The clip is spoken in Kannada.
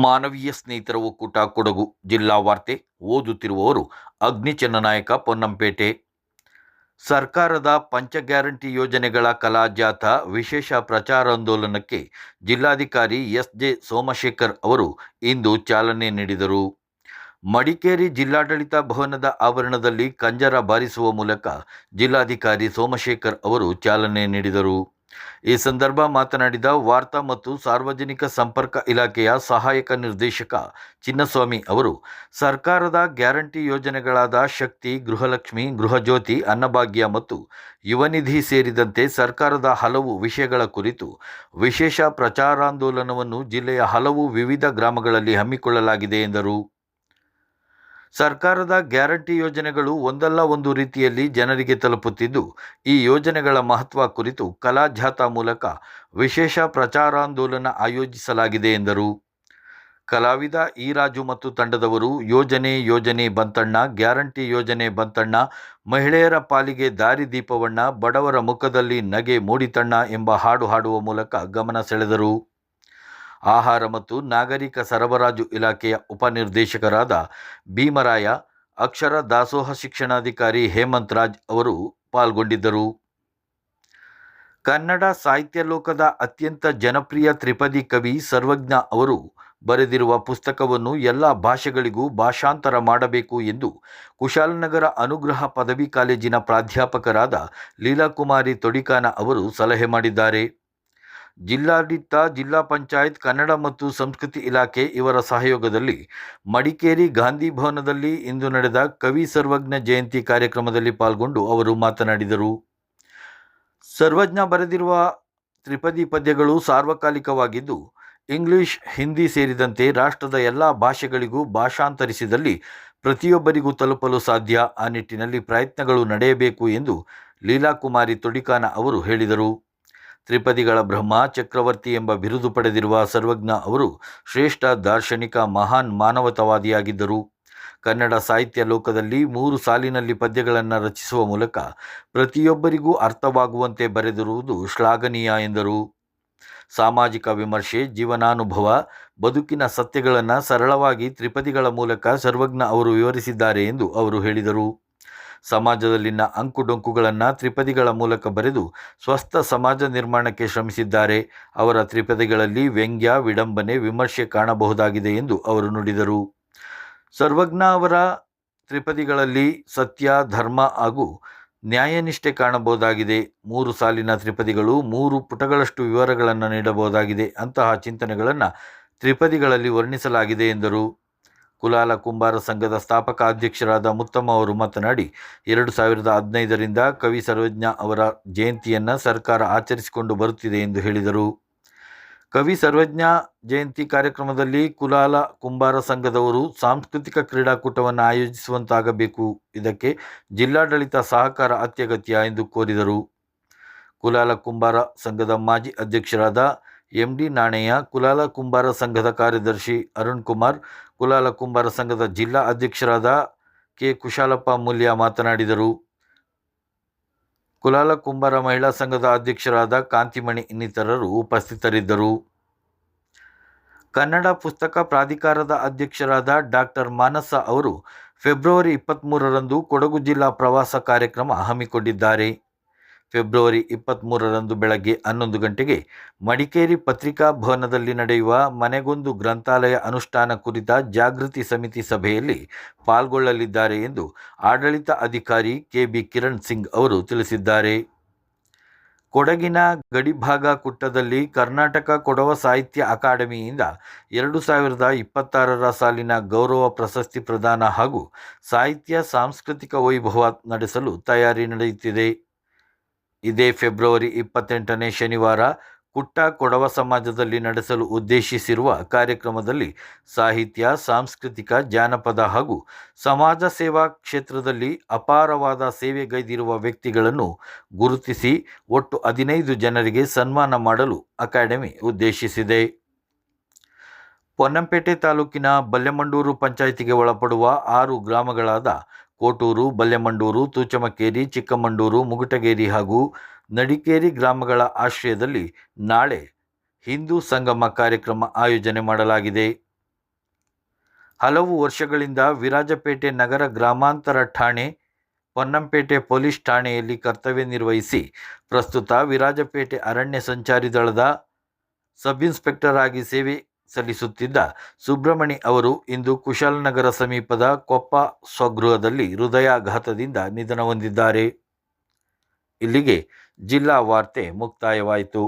ಮಾನವೀಯ ಸ್ನೇಹಿತರ ಒಕ್ಕೂಟ ಕೊಡಗು ಜಿಲ್ಲಾ ವಾರ್ತೆ ಓದುತ್ತಿರುವವರು ಅಗ್ನಿಚನ್ನನಾಯಕ ಪೊನ್ನಂಪೇಟೆ. ಸರ್ಕಾರದ ಪಂಚ ಗ್ಯಾರಂಟಿ ಯೋಜನೆಗಳ ಕಲಾ ಜಾಥಾ ವಿಶೇಷ ಪ್ರಚಾರಾಂದೋಲನಕ್ಕೆ ಜಿಲ್ಲಾಧಿಕಾರಿ ಎಸ್.ಜೆ. ಸೋಮಶೇಖರ್ ಅವರು ಇಂದು ಚಾಲನೆ ನೀಡಿದರು. ಮಡಿಕೇರಿ ಜಿಲ್ಲಾಡಳಿತ ಭವನದ ಆವರಣದಲ್ಲಿ ಕಂಜರ ಬಾರಿಸುವ ಮೂಲಕ ಜಿಲ್ಲಾಧಿಕಾರಿ ಸೋಮಶೇಖರ್ ಅವರು ಚಾಲನೆ ನೀಡಿದರು. ಈ ಸಂದರ್ಭ ಮಾತನಾಡಿದ ವಾರ್ತಾ ಮತ್ತು ಸಾರ್ವಜನಿಕ ಸಂಪರ್ಕ ಇಲಾಖೆಯ ಸಹಾಯಕ ನಿರ್ದೇಶಕ ಚಿನ್ನಸ್ವಾಮಿ ಅವರು, ಸರ್ಕಾರದ ಗ್ಯಾರಂಟಿ ಯೋಜನೆಗಳಾದ ಶಕ್ತಿ, ಗೃಹಲಕ್ಷ್ಮಿ, ಗೃಹಜ್ಯೋತಿ, ಅನ್ನಭಾಗ್ಯ ಮತ್ತು ಯುವನಿಧಿ ಸೇರಿದಂತೆ ಸರ್ಕಾರದ ಹಲವು ವಿಷಯಗಳ ಕುರಿತು ವಿಶೇಷ ಪ್ರಚಾರಾಂದೋಲನವನ್ನು ಜಿಲ್ಲೆಯ ಹಲವು ವಿವಿಧ ಗ್ರಾಮಗಳಲ್ಲಿ ಹಮ್ಮಿಕೊಳ್ಳಲಾಗಿದೆ ಎಂದರು. ಸರ್ಕಾರದ ಗ್ಯಾರಂಟಿ ಯೋಜನೆಗಳು ಒಂದಲ್ಲ ಒಂದು ರೀತಿಯಲ್ಲಿ ಜನರಿಗೆ ತಲುಪುತ್ತಿದ್ದು, ಈ ಯೋಜನೆಗಳ ಮಹತ್ವ ಕುರಿತು ಕಲಾ ಜಾಥಾ ಮೂಲಕ ವಿಶೇಷ ಪ್ರಚಾರಾಂದೋಲನ ಆಯೋಜಿಸಲಾಗಿದೆ ಎಂದರು. ಕಲಾವಿದ ಈರಾಜು ಮತ್ತು ತಂಡದವರು ಯೋಜನೆ ಬಂತಣ್ಣ, ಗ್ಯಾರಂಟಿ ಯೋಜನೆ ಬಂತಣ್ಣ, ಮಹಿಳೆಯರ ಪಾಲಿಗೆ ದಾರಿದೀಪವಣ್ಣ, ಬಡವರ ಮುಖದಲ್ಲಿ ನಗೆ ಮೂಡಿತಣ್ಣ ಎಂಬ ಹಾಡು ಹಾಡುವ ಮೂಲಕ ಗಮನ ಸೆಳೆದರು. ಆಹಾರ ಮತ್ತು ನಾಗರಿಕ ಸರಬರಾಜು ಇಲಾಖೆಯ ಉಪನಿರ್ದೇಶಕರಾದ ಭೀಮರಾಯ, ಅಕ್ಷರ ದಾಸೋಹ ಶಿಕ್ಷಣಾಧಿಕಾರಿ ಹೇಮಂತ್ ರಾಜ್ ಅವರು ಪಾಲ್ಗೊಂಡಿದ್ದರು. ಕನ್ನಡ ಸಾಹಿತ್ಯ ಲೋಕದ ಅತ್ಯಂತ ಜನಪ್ರಿಯ ತ್ರಿಪದಿ ಕವಿ ಸರ್ವಜ್ಞ ಅವರು ಬರೆದಿರುವ ಪುಸ್ತಕವನ್ನು ಎಲ್ಲ ಭಾಷೆಗಳಿಗೂ ಭಾಷಾಂತರ ಮಾಡಬೇಕು ಎಂದು ಕುಶಾಲನಗರ ಅನುಗ್ರಹ ಪದವಿ ಕಾಲೇಜಿನ ಪ್ರಾಧ್ಯಾಪಕರಾದ ಲೀಲಾಕುಮಾರಿ ತೊಡಿಕಾನ ಅವರು ಸಲಹೆ ಮಾಡಿದ್ದಾರೆ. ಜಿಲ್ಲಾಡಳಿತ, ಜಿಲ್ಲಾ ಪಂಚಾಯತ್, ಕನ್ನಡ ಮತ್ತು ಸಂಸ್ಕೃತಿ ಇಲಾಖೆ ಇವರ ಸಹಯೋಗದಲ್ಲಿ ಮಡಿಕೇರಿ ಗಾಂಧಿ ಭವನದಲ್ಲಿ ಇಂದು ನಡೆದ ಕವಿ ಸರ್ವಜ್ಞ ಜಯಂತಿ ಕಾರ್ಯಕ್ರಮದಲ್ಲಿ ಪಾಲ್ಗೊಂಡು ಅವರು ಮಾತನಾಡಿದರು. ಸರ್ವಜ್ಞ ಬರೆದಿರುವ ತ್ರಿಪದಿ ಪದ್ಯಗಳು ಸಾರ್ವಕಾಲಿಕವಾಗಿದ್ದು, ಇಂಗ್ಲಿಷ್, ಹಿಂದಿ ಸೇರಿದಂತೆ ರಾಷ್ಟ್ರದ ಎಲ್ಲ ಭಾಷೆಗಳಿಗೂ ಭಾಷಾಂತರಿಸಿದಲ್ಲಿ ಪ್ರತಿಯೊಬ್ಬರಿಗೂ ತಲುಪಲು ಸಾಧ್ಯ. ಆ ನಿಟ್ಟಿನಲ್ಲಿ ಪ್ರಯತ್ನಗಳು ನಡೆಯಬೇಕು ಎಂದು ಲೀಲಾಕುಮಾರಿ ತೊಡಿಕಾನ ಅವರು ಹೇಳಿದರು. ತ್ರಿಪದಿಗಳ ಬ್ರಹ್ಮ ಚಕ್ರವರ್ತಿ ಎಂಬ ಬಿರುದು ಪಡೆದಿರುವ ಸರ್ವಜ್ಞ ಅವರು ಶ್ರೇಷ್ಠ ದಾರ್ಶನಿಕ, ಮಹಾನ್ ಮಾನವತಾವಾದಿಯಾಗಿದ್ದರು. ಕನ್ನಡ ಸಾಹಿತ್ಯ ಲೋಕದಲ್ಲಿ 3 ಸಾಲಿನಲ್ಲಿ ಪದ್ಯಗಳನ್ನು ರಚಿಸುವ ಮೂಲಕ ಪ್ರತಿಯೊಬ್ಬರಿಗೂ ಅರ್ಥವಾಗುವಂತೆ ಬರೆದಿರುವುದು ಶ್ಲಾಘನೀಯ ಎಂದರು. ಸಾಮಾಜಿಕ ವಿಮರ್ಶೆ, ಜೀವನಾನುಭವ, ಬದುಕಿನ ಸತ್ಯಗಳನ್ನು ಸರಳವಾಗಿ ತ್ರಿಪದಿಗಳ ಮೂಲಕ ಸರ್ವಜ್ಞ ಅವರು ವಿವರಿಸಿದ್ದಾರೆ ಎಂದು ಅವರು ಹೇಳಿದರು. ಸಮಾಜದಲ್ಲಿನ ಅಂಕುಡೊಂಕುಗಳನ್ನು ತ್ರಿಪದಿಗಳ ಮೂಲಕ ಬರೆದು ಸ್ವಸ್ಥ ಸಮಾಜ ನಿರ್ಮಾಣಕ್ಕೆ ಶ್ರಮಿಸಿದ್ದಾರೆ. ಅವರ ತ್ರಿಪದಿಗಳಲ್ಲಿ ವ್ಯಂಗ್ಯ, ವಿಡಂಬನೆ, ವಿಮರ್ಶೆ ಕಾಣಬಹುದಾಗಿದೆ ಎಂದು ಅವರು ನುಡಿದರು. ಸರ್ವಜ್ಞ ಅವರ ತ್ರಿಪದಿಗಳಲ್ಲಿ ಸತ್ಯ, ಧರ್ಮ ಹಾಗೂ ನ್ಯಾಯನಿಷ್ಠೆ ಕಾಣಬಹುದಾಗಿದೆ. 3 ಸಾಲಿನ ತ್ರಿಪದಿಗಳು 3 ಪುಟಗಳಷ್ಟು ವಿವರಗಳನ್ನು ನೀಡಬಹುದಾಗಿದೆ. ಅಂತಹ ಚಿಂತನೆಗಳನ್ನು ತ್ರಿಪದಿಗಳಲ್ಲಿ ವರ್ಣಿಸಲಾಗಿದೆ ಎಂದರು. ಕುಲಾಲ ಕುಂಬಾರ ಸಂಘದ ಸ್ಥಾಪಕ ಅಧ್ಯಕ್ಷರಾದ ಮುತ್ತಮ್ಮ ಅವರು ಮಾತನಾಡಿ, 2015ರಿಂದ ಕವಿ ಸರ್ವಜ್ಞ ಅವರ ಜಯಂತಿಯನ್ನು ಸರ್ಕಾರ ಆಚರಿಸಿಕೊಂಡು ಬರುತ್ತಿದೆ ಎಂದು ಹೇಳಿದರು. ಕವಿ ಸರ್ವಜ್ಞ ಜಯಂತಿ ಕಾರ್ಯಕ್ರಮದಲ್ಲಿ ಕುಲಾಲ ಕುಂಬಾರ ಸಂಘದವರು ಸಾಂಸ್ಕೃತಿಕ ಕ್ರೀಡಾಕೂಟವನ್ನು ಆಯೋಜಿಸುವಂತಾಗಬೇಕು. ಇದಕ್ಕೆ ಜಿಲ್ಲಾಡಳಿತ ಸಹಕಾರ ಅತ್ಯಗತ್ಯ ಎಂದು ಕೋರಿದರು. ಕುಲಾಲ ಕುಂಬಾರ ಸಂಘದ ಮಾಜಿ ಅಧ್ಯಕ್ಷರಾದ ಎಂ.ಡಿ. ನಾಣಯ್ಯ, ಕುಲಾಲ ಕುಂಬಾರ ಸಂಘದ ಕಾರ್ಯದರ್ಶಿ ಅರುಣ್ ಕುಮಾರ್, ಕುಲಾಲ ಕುಂಬಾರ ಸಂಘದ ಜಿಲ್ಲಾ ಅಧ್ಯಕ್ಷರಾದ ಕೆ. ಕುಶಾಲಪ್ಪ ಮೂಲ್ಯ ಮಾತನಾಡಿದರು. ಕುಲಾಲ ಕುಂಬಾರ ಮಹಿಳಾ ಸಂಘದ ಅಧ್ಯಕ್ಷರಾದ ಕಾಂತಿಮಣಿ ಇನ್ನಿತರರು ಉಪಸ್ಥಿತರಿದ್ದರು. ಕನ್ನಡ ಪುಸ್ತಕ ಪ್ರಾಧಿಕಾರದ ಅಧ್ಯಕ್ಷರಾದ ಡಾಕ್ಟರ್ ಮಾನಸ ಅವರು ಫೆಬ್ರವರಿ 23ರಂದು ಕೊಡಗು ಜಿಲ್ಲಾ ಪ್ರವಾಸ ಕಾರ್ಯಕ್ರಮ ಹಮ್ಮಿಕೊಂಡಿದ್ದಾರೆ. ಫೆಬ್ರವರಿ 23ರಂದು ಬೆಳಗ್ಗೆ 11 ಗಂಟೆಗೆ ಮಡಿಕೇರಿ ಪತ್ರಿಕಾ ಭವನದಲ್ಲಿ ನಡೆಯುವ ಮನೆಗೊಂದು ಗ್ರಂಥಾಲಯ ಅನುಷ್ಠಾನ ಕುರಿತ ಜಾಗೃತಿ ಸಮಿತಿ ಸಭೆಯಲ್ಲಿ ಪಾಲ್ಗೊಳ್ಳಲಿದ್ದಾರೆ ಎಂದು ಆಡಳಿತ ಅಧಿಕಾರಿ ಕೆ.ಬಿ. ಕಿರಣ್ ಸಿಂಗ್ ಅವರು ತಿಳಿಸಿದ್ದಾರೆ. ಕೊಡಗಿನ ಗಡಿಭಾಗ ಕುಟ್ಟದಲ್ಲಿ ಕರ್ನಾಟಕ ಕೊಡವ ಸಾಹಿತ್ಯ ಅಕಾಡೆಮಿಯಿಂದ 2026ರ ಸಾಲಿನ ಗೌರವ ಪ್ರಶಸ್ತಿ ಪ್ರದಾನ ಹಾಗೂ ಸಾಹಿತ್ಯ ಸಾಂಸ್ಕೃತಿಕ ವೈಭವ ನಡೆಸಲು ತಯಾರಿ ನಡೆಯುತ್ತಿದೆ. ಇದೇ ಫೆಬ್ರವರಿ 28ನೇ ಶನಿವಾರ ಕುಟ್ಟ ಕೊಡವ ಸಮಾಜದಲ್ಲಿ ನಡೆಸಲು ಉದ್ದೇಶಿಸಿರುವ ಕಾರ್ಯಕ್ರಮದಲ್ಲಿ ಸಾಹಿತ್ಯ, ಸಾಂಸ್ಕೃತಿಕ, ಜಾನಪದ ಹಾಗೂ ಸಮಾಜ ಸೇವಾ ಕ್ಷೇತ್ರದಲ್ಲಿ ಅಪಾರವಾದ ಸೇವೆಗೈದಿರುವ ವ್ಯಕ್ತಿಗಳನ್ನು ಗುರುತಿಸಿ ಒಟ್ಟು 15 ಜನರಿಗೆ ಸನ್ಮಾನ ಮಾಡಲು ಅಕಾಡೆಮಿ ಉದ್ದೇಶಿಸಿದೆ. ಪೊನ್ನಂಪೇಟೆ ತಾಲೂಕಿನ ಬಲ್ಲೆಮಂಡೂರು ಪಂಚಾಯಿತಿಗೆ ಒಳಪಡುವ 6 ಗ್ರಾಮಗಳಾದ ಕೋಟೂರು, ಬಲ್ಲೆಮಂಡೂರು, ತೂಚಮಕೇರಿ, ಚಿಕ್ಕಮಂಡೂರು, ಮುಗುಟಗೇರಿ ಹಾಗೂ ನಡಿಕೇರಿ ಗ್ರಾಮಗಳ ಆಶ್ರಯದಲ್ಲಿ ನಾಳೆ ಹಿಂದೂ ಸಂಗಮ ಕಾರ್ಯಕ್ರಮ ಆಯೋಜನೆ ಮಾಡಲಾಗಿದೆ. ಹಲವು ವರ್ಷಗಳಿಂದ ವಿರಾಜಪೇಟೆ ನಗರ ಗ್ರಾಮಾಂತರ ಠಾಣೆ, ಪೊನ್ನಂಪೇಟೆ ಪೊಲೀಸ್ ಠಾಣೆಯಲ್ಲಿ ಕರ್ತವ್ಯ ನಿರ್ವಹಿಸಿ ಪ್ರಸ್ತುತ ವಿರಾಜಪೇಟೆ ಅರಣ್ಯ ಸಂಚಾರಿ ದಳದ ಸಬ್ ಇನ್ಸ್ಪೆಕ್ಟರ್ ಆಗಿ ಸೇವೆ ಸಲ್ಲಿಸುತ್ತಿದ್ದ ಸುಬ್ರಮಣಿ ಅವರು ಇಂದು ಕುಶಾಲನಗರ ಸಮೀಪದ ಕೊಪ್ಪ ಸ್ವಗೃಹದಲ್ಲಿ ಹೃದಯಾಘಾತದಿಂದ ನಿಧನ ಹೊಂದಿದ್ದಾರೆ. ಇಲ್ಲಿಗೆ ಜಿಲ್ಲಾ ವಾರ್ತೆ ಮುಕ್ತಾಯವಾಯಿತು.